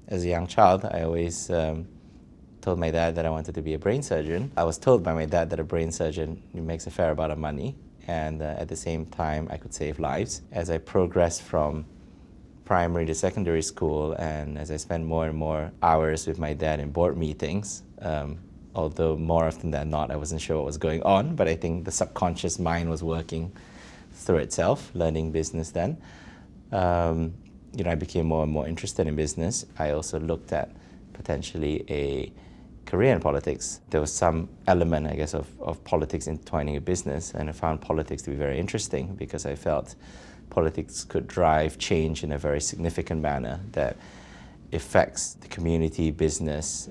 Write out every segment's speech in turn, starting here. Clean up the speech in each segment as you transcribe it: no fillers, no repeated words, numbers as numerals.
As a young child, I always told my dad that I wanted to be a brain surgeon. I was told by my dad that a brain surgeon makes a fair amount of money, and at the same time I could save lives. As I progressed from primary to secondary school, and as I spent more and more hours with my dad in board meetings, although more often than not I wasn't sure what was going on, but I think the subconscious mind was working through itself, learning business then. I became more and more interested in business. I also looked at potentially a career in politics. There was some element, I guess, of politics intertwining with business, and I found politics to be very interesting because I felt politics could drive change in a very significant manner that affects the community, business,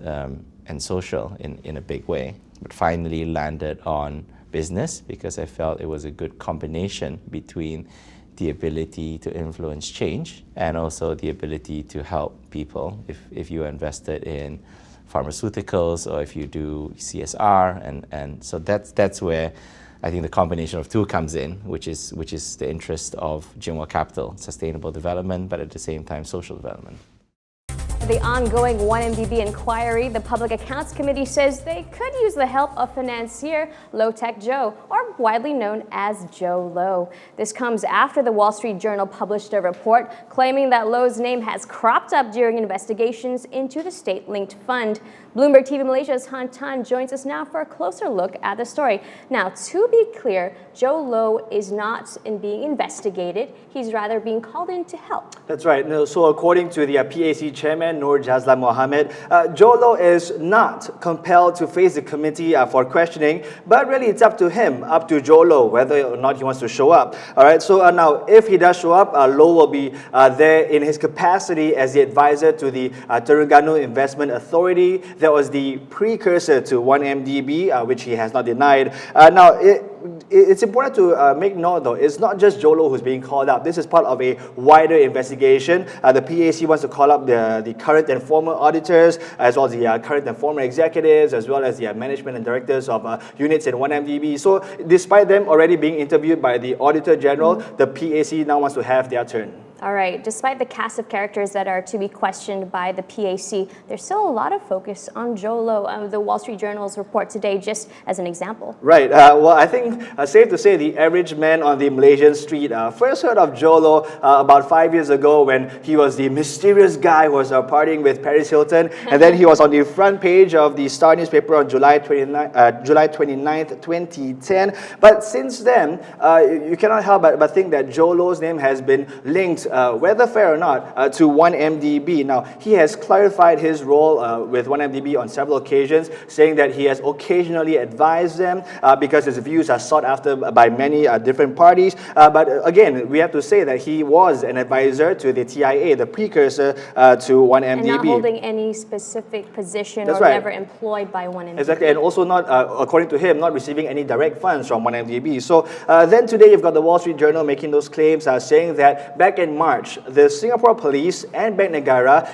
and social in a big way. But finally landed on business because I felt it was a good combination between the ability to influence change and also the ability to help people if you are invested in pharmaceuticals or if you do CSR, and so that's where I think the combination of two comes in, which is the interest of Jho Low Capital, sustainable development, but at the same time social development. The ongoing 1MDB inquiry, the Public Accounts Committee says they could use the help of financier Low-Tech Jho, or widely known as Jho Low. This comes after the Wall Street Journal published a report claiming that Low's name has cropped up during investigations into the state-linked fund. Bloomberg TV Malaysia's Han Tan joins us now for a closer look at the story. Now, to be clear, Jho Low is not being investigated. He's rather being called in to help. That's right. No, so according to the PAC chairman, Nur Jazlan Mohammed, Jho Low is not compelled to face the committee for questioning, but really it's up to him, up to Jho Low, whether or not he wants to show up. All right, so now if he does show up, Low will be there in his capacity as the advisor to the Terengganu Investment Authority. That was the precursor to 1MDB, which he has not denied. Now, it's important to make note, though, it's not just Jho Low who's being called up. This is part of a wider investigation. The PAC wants to call up the current and former auditors, as well as the current and former executives, as well as the management and directors of units in 1MDB. So, despite them already being interviewed by the Auditor General, the PAC now wants to have their turn. All right, despite the cast of characters that are to be questioned by the PAC, there's still a lot of focus on Jho Low. The Wall Street Journal's report today, just as an example. Right, well, I think safe to say the average man on the Malaysian street first heard of Jho Low about 5 years ago when he was the mysterious guy who was partying with Paris Hilton, and then he was on the front page of the Star newspaper on July 29th, 2010. But since then, you cannot help but think that Jho Low's name has been linked, whether fair or not, to 1MDB. Now, he has clarified his role with 1MDB on several occasions, saying that he has occasionally advised them because his views are sought after by many different parties. But again, we have to say that he was an advisor to the TIA, the precursor to 1MDB. And not holding any specific position. That's or right. Never employed by 1MDB. Exactly, and also not, according to him, not receiving any direct funds from 1MDB. So then today you've got the Wall Street Journal making those claims, saying that back in March, the Singapore Police and Bank Negara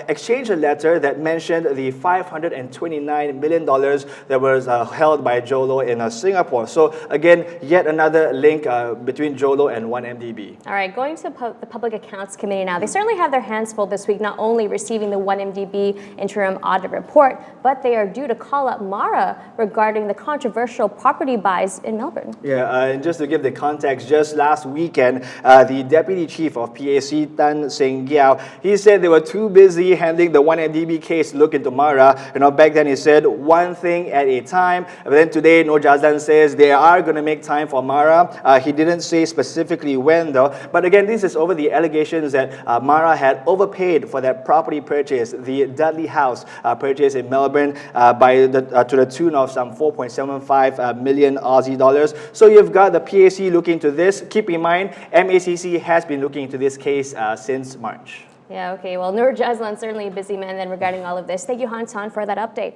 exchanged a letter that mentioned the $529 million that was held by Jho Low in Singapore. So again, yet another link between Jho Low and 1MDB. All right, going to the Public Accounts Committee now. They certainly have their hands full this week, not only receiving the 1MDB interim audit report, but they are due to call up Mara regarding the controversial property buys in Melbourne. Yeah, and just to give the context, just last weekend, the Deputy Chief of PAC, Tan Seng Giao, he said they were too busy handling the 1MDB case to look into Mara. Back then he said one thing at a time. But then today, Nur Jazlan says they are going to make time for Mara. He didn't say specifically when, though. But again, this is over the allegations that Mara had overpaid for that property purchase, the Dudley House purchase in Melbourne, to the tune of some 4.75 million Aussie dollars. So you've got the PAC looking into this. Keep in mind, MACC has been looking into this case since March. Yeah, okay. Well, Nur Jazlan, certainly a busy man then regarding all of this. Thank you, Han Tan, for that update.